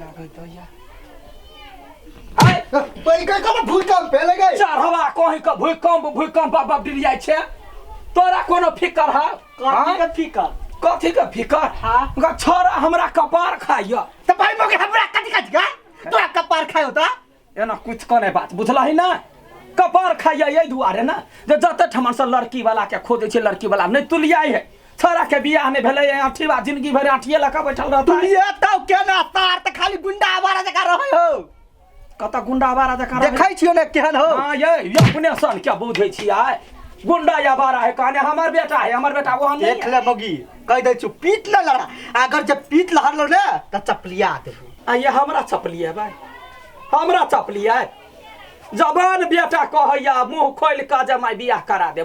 लागै तो या आय पैका का भूकंप भेलै गई चढ़वा कहीं का भूकंप बाप गिर जाय छे तोरा कोनो फिकर है कथी के फिकर कथी के फिकर हां गा छोरा हमरा कपार खाइया त भाई मोके हमरा कथी का तोरा कपार खायो त एना कुछ कने बात बुझलही ना कपार खाइया यही दुआरे ना जे जते ठमन से लड़की वाला के खोदे छे लड़की वाला नहीं तुलियाई है छोरा के बियाह ने भेलै आठीवा जिंदगी भर आठिए लका बैठल रहता तुलिया त केना तार त खाली गुंडा आवारा जका रहै हो कत गुंडा आवारा जका देखै छियो ने केहन हो हां ये अपने सन क्या बुझै छी आय गुंडा या बारा है कहने हमर बेटा है हमर बेटा वो हम नहीं देख ले मगी कह दे छु पीट न लड़ा अगर जब पीट लहरलो ने त चपलिया देबो आ ये हमरा चपलिया भाई हमरा चपलिया जवान बेटा कहैया मुंह खोल के जे मैं बियाह करा दे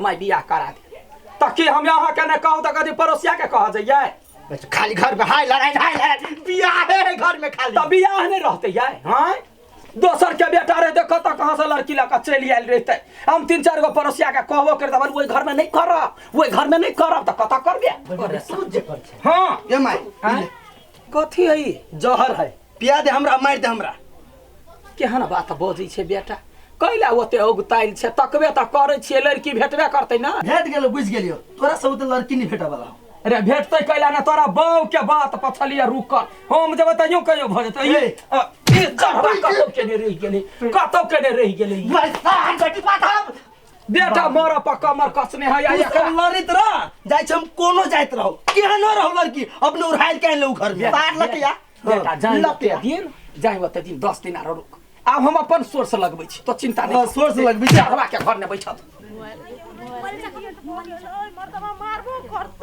त कि हम यहाँ के ने कहू त कदी पड़ोसिया के कह जइए खाली घर में हाय लड़ाई बियाह है घर में खाली त बियाह नहीं रहते यार हां दोसर के बेटा रहे देखो त कहां से लड़की लका चली आइल रहते हम 3-4 गो पड़ोसिया के कहबो कर दबन ओई घर में नहीं कर ओई घर में नहीं करब त कता करबे सूझ जे कर छे हां ए माई कथी है जहर है पिया दे हमरा मार दे हमरा केहन बात बोझी छे बेटा कैला ओते उगताइल छे तकबे त करे छिए लड़की भेटबे करते ना भेट गेलो बुझ गेलियो तोरा सब त लड़की नहीं भेटा वाला अरे भेटते कैला ना तोरा बाऊ के बात पछलिया रुकल हम जब त यूं कहियो भ जते ई चढ़वा कतो के ने रह गेली वैसा बेटी बात हम बेटा मोर पर कमर कसने है या सब लड़ित रह जाय छ हम कोनो जाइत रहो केहन रहो लड़की अपने उड़ाइल के लो घर में पार लटिया बेटा जाई ओते दिन 10 दिन आरो रुक आब हम अपन सोर्स लगबै छी तो चिंता नहीं सोर्स लगबै चढ़वा के घर में बैठत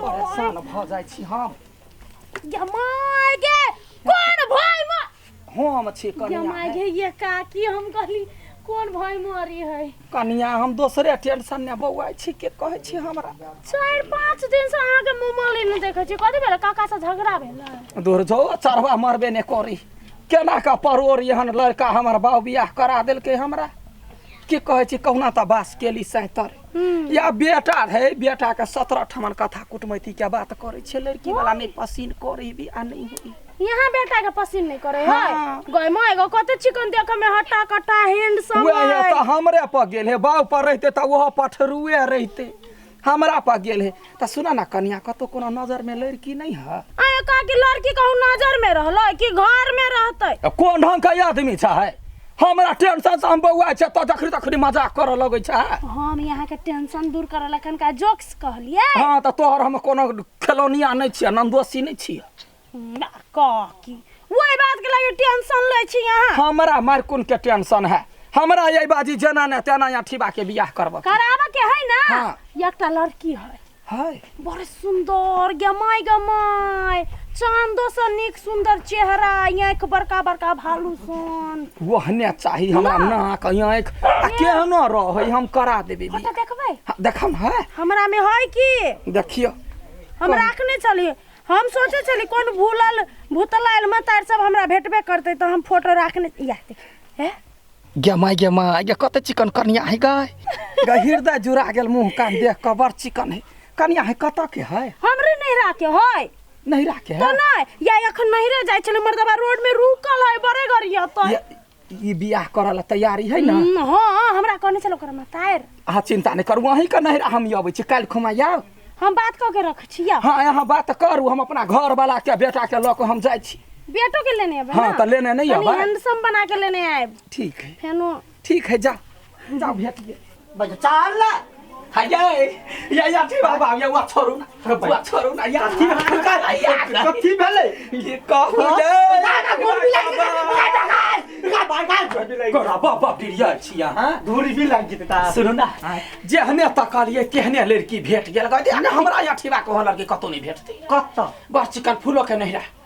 परेशान भ जाय छी हम जमाय गे कोन भाई म हम छी कनिया जमाय गे ये काकी हम कहली कोन भाई मरी है कनिया हम दोसरे टेंशन ने बौआ छी के कहै छी हमरा 4-5 दिन से आगे मुमली न देखै छी कथि भेल काका से झगड़ा भेल दूर जो चढ़वा मरबे ने करी केना का परोर एहन लड़का हमर बाऊ बियाह करा देलकै हमरा के कहै छी कहुना त बास केली सैतर या बेटा है बेटा के 17 ठमन कथा कुटमैती के बात करे छे लड़की वाला नहीं पसीन करे भी आ नहीं होई यहाँ बेटा के पसीन नहीं करे है गय माय गो कते चिकन देख में हट्टा कट्टा हैंडसम है त हमरे पर गेल है बाऊ पर रहते त वो पठरुए रहते हमरा पर गेल है त सुना ना कन्या कतो कोनो नजर में लड़की नहीं है आय का की लड़की कहू नजर में रहलो कि घर में रहतै कोन ढंग का आदमी है हमरा टेंशन से हम बौआ छ त जखरी मजाक कर लगै छ हम यहाँ के टेंशन दूर करे लखन का जोक्स कहलिए हां त तोहर हम कोनो खिलौनिया नहीं छियै नंदोसी नहीं छियै काकी वही बात के लागि टेंशन ले छी यहाँ हमरा मार कोन के टेंशन है हमरा यही बाजी जना ने तेना या ठीबा के बियाह करब कराबा के है ना हां एकटा लड़की है बड़े सुंदर गमाय चांदो से निक सुंदर चेहरा आंख बड़का बड़का भालू सन वहने चाहिए हमरा नाक आंख केहनो रहे हम करा देबे फोटो देखबै देखम है हमरा में है की देखियो हम राखने चलिए हम सोचे चली कोन भूतलाल मतार सब हमरा भेटबे करते तो हम फोटो राखने या है गे कते चिकन कन्या है गे हृदय जुड़ा गेल मुंह कान देख के बड़ चिकन है कन्या है कत के है हमरे नहीं राखे है नहीं राखे है तो नहीं या एखन नहीं रह जाय छले मर्दबा रोड में रुकल है बड़े गरिया तो ई बियाह करला तैयारी है ना हां हमरा कहने चलो कर मतार आ चिंता नहीं करू वही का नहीं हम आबै छी काल खुमा जाओ हम बात क के रख छी या हां यहाँ बात करू हम अपना घर वाला के बेटा के ल के हम जाय छी बेटो के लेने आबे हां त लेने नहीं आबे हैंडसम बना के लेने आए ठीक है फेनो ठीक है जाओ भेट गे बज चाल ला हाय या ठीक बाबा या छोरू ना या कथी भेलै ये कहू कोरा बाबा बिरिया छिया हां दूरी भी लाग जेते ता सुनो ना जेहने तकलिए केहने लड़की भेट गेल गदे हमरा या ठीबा को लड़की कतो नहीं भेटते कत बस चिकन फूलो के नहीं रहा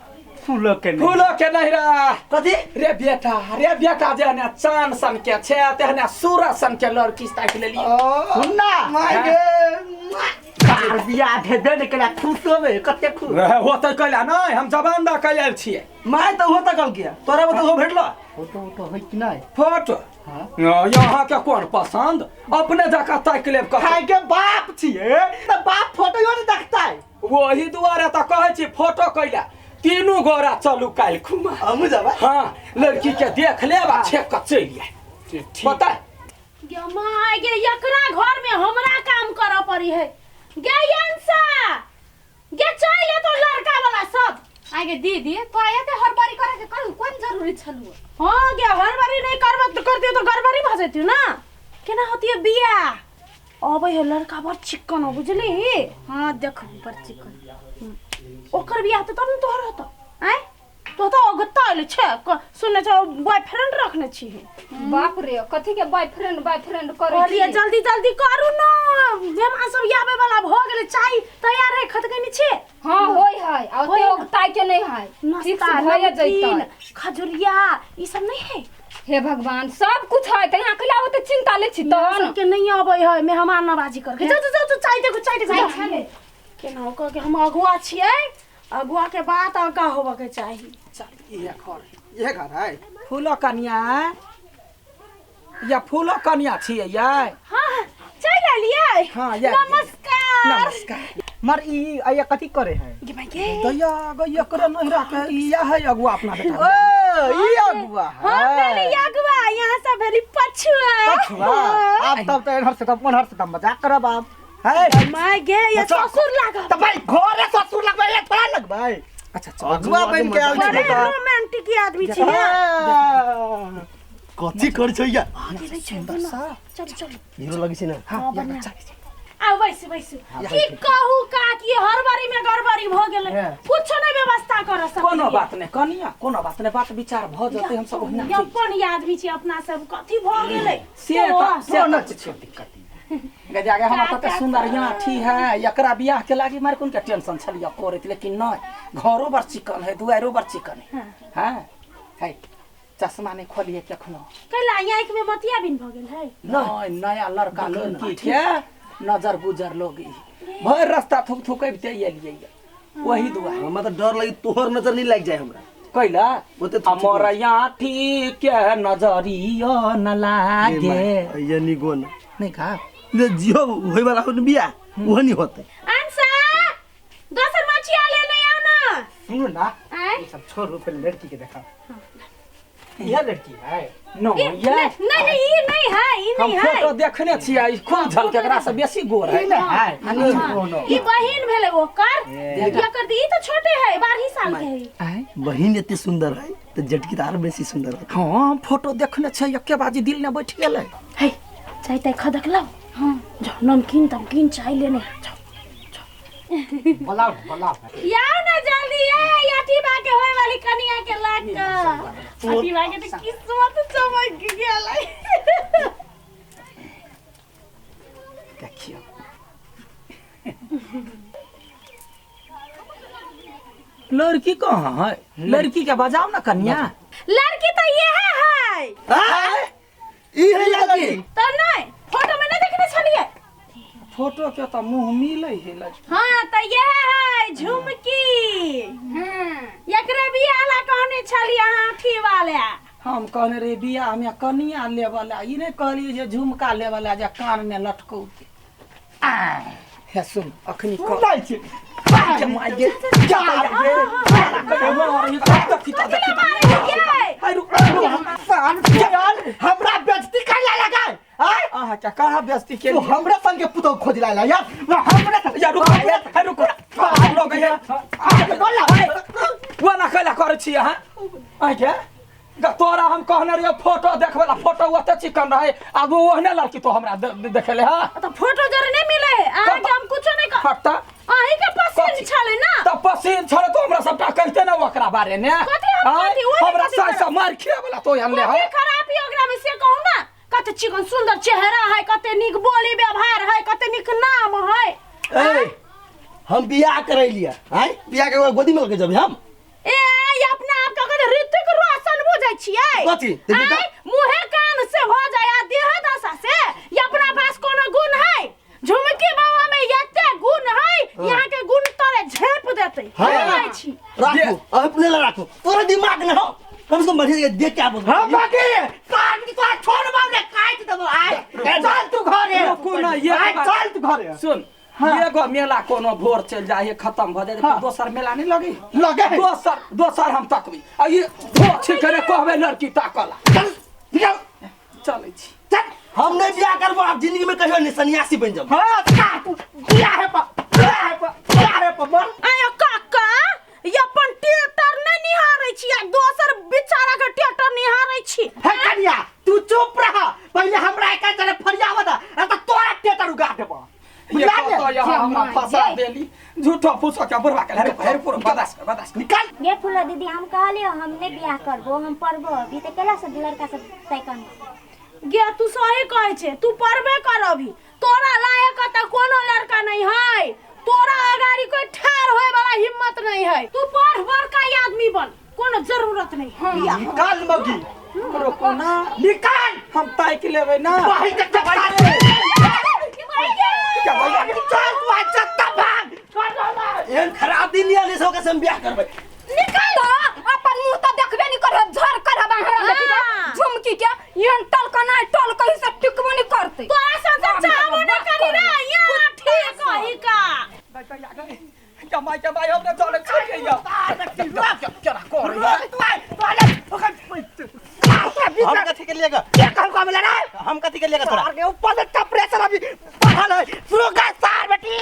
फूलो के नहीं रहा कथी रे बेटा जेहने चांद सन के छे तेहने सूरज सन के लड़की ताक लेलिए सुनना माय गे बियाह भेबे नहीं कला खुश होबे कते खुश होते कैला नहीं हम जवानदा कैल छिए माय तो होता कल किया तोरा बता हो भेटलो फोटो है कि नहीं फोटो यहाँ के कौन पसंद अपने जका ताक लेब खाय के बाप छिए त बाप फोटो यो नहीं देखता है वही दुआरे त कहै छी फोटो कैला तीनों गोरा चलू काल खुमा हमू जाबा हाँ लड़की के देख ले बा छे क चलिए पता गे माय गे एकरा घर में हमरा काम कर पड़ी है गे यंसा गे चाहिए तो लड़का वाला सब आगे दीदी तोरा एते हड़बड़ी करे के कोन जरूरी छलु हाँ गे हड़बड़ी नहीं करब तो करती तो गड़बड़ी भ जती ना केना होती है बिया अब है लड़का बड़ चिकन हो बुझली हाँ देख बड़ चिकन ओकर बिया तो तब तोहर होता आय तो अगताइल छे सुने छ बॉयफ्रेंड रखने छी बाप रे कथि के बॉयफ्रेंड करे अरे जल्दी जल्दी करू ना मेहमान सब आवे वाला भ गेले चाय तैयार है खतकनी छे हां होय है आ ते अगताइ के नहीं है ठीक से भय जइतै खजुरिया ई सब नहीं है हे भगवान सब कुछ है त यहां खिलाओ त चिंता ले छी त के नहीं आबै है मेहमान नवाजी करके जा चाय देखो केना कह के हम अगुआ छियै अगुआ के बात आगा होबे के चाहिए चल ये घर है फूलो कन्या या फूलो कन्या छियै ये हां चल लिए हां ये नमस्कार मर ई आया कथि करे है गे भाई गे दया गया करे नहरा के या है अगुआ अपना बेटा ओ ई अगुआ हां पहले अगुआ यहां से भेली पछुआ अब तब तो हर से तब मन हर से तब मजाक करब आप है माय गे ये ससुर लागा त भाई घरे ससुर लगबै या थोड़ा लगबै अच्छा अगुआ बन के आल बड़े छी रोमांटिक आदमी छियै कथि कर छै या चल चल हीरो लगी छै ना हां बढ़िया आ बैस की कहू का कि हड़बड़ी में गड़बड़ी भ गेलै कुछ नहीं व्यवस्था कर सकै कोनो बात नहीं कन्या कोनो बात नहीं बात विचार भ जते हम सब ओहिना अपन आदमी छी अपना सब कथि भ गेलै से न छै दिक्कत गजे आगे हम तते सुंदर यहाँ ठी है एकरा बियाह के लागी मार कोन के टेंशन छलिया करत लेकिन नहीं घरो बर चिकन है दुआरो बर चिकन है हां है चश्मा नहीं खोलिए कखनो कैला आंख में मोतिया बिन भ गेल है नहीं नया लड़का लड़की के नजर गुजर लोगी भर रास्ता थुक थुकैबते एलियै वही दुआ हमरा त डर लगी तोहर नजर नहीं लग जाए हमरा कैला ओते हमर यहाँ ठीक के नजरिया न लागे ये नी गोन नहीं का ले जियो होय वाला हो बिया वो नहीं होते अंसा दोसर मछिया ले ले आओ ना सुनो ना आय ये सब छोड़ पहले लड़की के देखा यह लड़की है नो ये नहीं ई नहीं है ई हम नहीं है फोटो देखने छियै खूब झलके एकरा से बेसी गोर है ई बहिन भेले ओकर ये कर दी तो छोटे है 12 साल के है बहिन एते सुंदर है तो जटकी तार बेसी सुंदर है हां फोटो देखने छै एके बाजी दिल में बैठ गेलै हे चाय तय खदक लो हां जा नमकीन चाय लेने बोला याओ ना जल्दी ये अठीबा के होय वाली कनिया के लाग का अठीबा के तो किस्मत चमक गेलै देखियो लड़की कहाँ है लड़की के बजाओ ना कन्या लड़की तो ये है ई है लड़की तो नहीं फोटो में नहीं देखने छलिए फोटो के तो मुंह मिले है हां तो ये है झुमकी एकरे बियाला कहने छली अहाँ अठी वाला हम कहने रे बियाह में कनिया ले वाला ई नहीं कहलिए जे झुमका ले वाला जे कान में लटकौ हे सुन अखनी सुनाई छी के मागे जा ये हमरा बेइज्जती करला लगा हां आहा क्या कहा बेइज्जती के तू हमरा संग के पुतो खोज लाला यार हमरा या रुको लोग ये वो ना कला करे छी हां आ क्या तोरा हम कहने रे फोटो देखबला फोटो ओते चिकन रहे आ वो ओहने लड़की तो हमरा देखेले हां तो फोटो जरे नहीं मिले आज हम कुछ नहीं कर हटता आही के पसंद छले ना तो पसीन छले तो हमरा सबटा कहते ना ओकरा बारे ने हमरा सासा मार खिया वाला तो हमने है खराबी ओकरा में से कहू ना कते चिकन सुंदर चेहरा है कते निक बोली व्यवहार है कते निक नाम है ए हम बियाह करे लिया हैं बियाह के गोदी में लेके जब हम ए अपना आप का कते ऋतिक रोशन बुझै छियै कथि मुहे कान से हो जाय आ देह दशा से ये अपना पास कोनो गुण है झुमकी बाबा में एते गुण है यहाँ के गुण तोरे झेप देते है छी राखू अपने ला राखू तोरा दिमाग न हो कम से कम बढ़िया देख के बोल हम बाकी काट की तो छोड़ मार दे काट दबो आय चल तू घरे रुको ना ये चल तू घरे सुन एगो मेला कोनो भोर चल जाए खत्म भ जाए हाँ। दोसर मेला नहीं लगी लगे है। दोसर हम तकबी आ ये भोर छी करे कहबे लड़की ताकला चल निकल चलै छी चल हम नहीं बियाह करबो आप जिंदगी में कहियो नहीं सन्यासी बन जाओ हाँ का तू बियाह है पर मर आयो काका ये अपन थिएटर नहीं निहारै छी आ दोसर बेचारा के थिएटर निहारै छी है कनिया तू चुप रह पहले हमरा एक जने फरियाव दा त तोरा टेटर उगा देबो ये तो यहाँ हमरा फंसा देली झूठो फूसो के बुढ़वा के हेर पूरा बदास निकल ये फूला दीदी हम कहलियो हमने बियाह करबो हम पढ़बो अभी तो केला से लड़का सब तय करना गे तू सही कहै छे तू पढ़बे कर अभी तोरा लायक त कोनो लड़का नहीं है तोरा अगाड़ी कोई ठार होए वाला हिम्मत नहीं है तू पढ़ बड़का आदमी बन कोनो जरूरत नहीं है बियाह निकल मगी रुको ना निकल हम ताक लेबै ना बाही के चक्का क्या भैया चल तू चक्का भाग एहन खराब दिन लिया नहीं सो के हम बियाह करबै निकल तो अपन मुंह तो देखबे नहीं कर झर कर हाँ। झुमकी के यन टल का नहीं टल कहीं से टिकबो नहीं करते तो ऐसा सब चाहबो न करी रे यहाँ ठीक है का कमाई हमने चले छे या क्या कर हम कथी के लेगा क्या कहू का मिला रे हम कथी के लेगा तोरा अरे ऊपर से टेम्परेचर अभी बढ़ल है शुरू का सार बेटी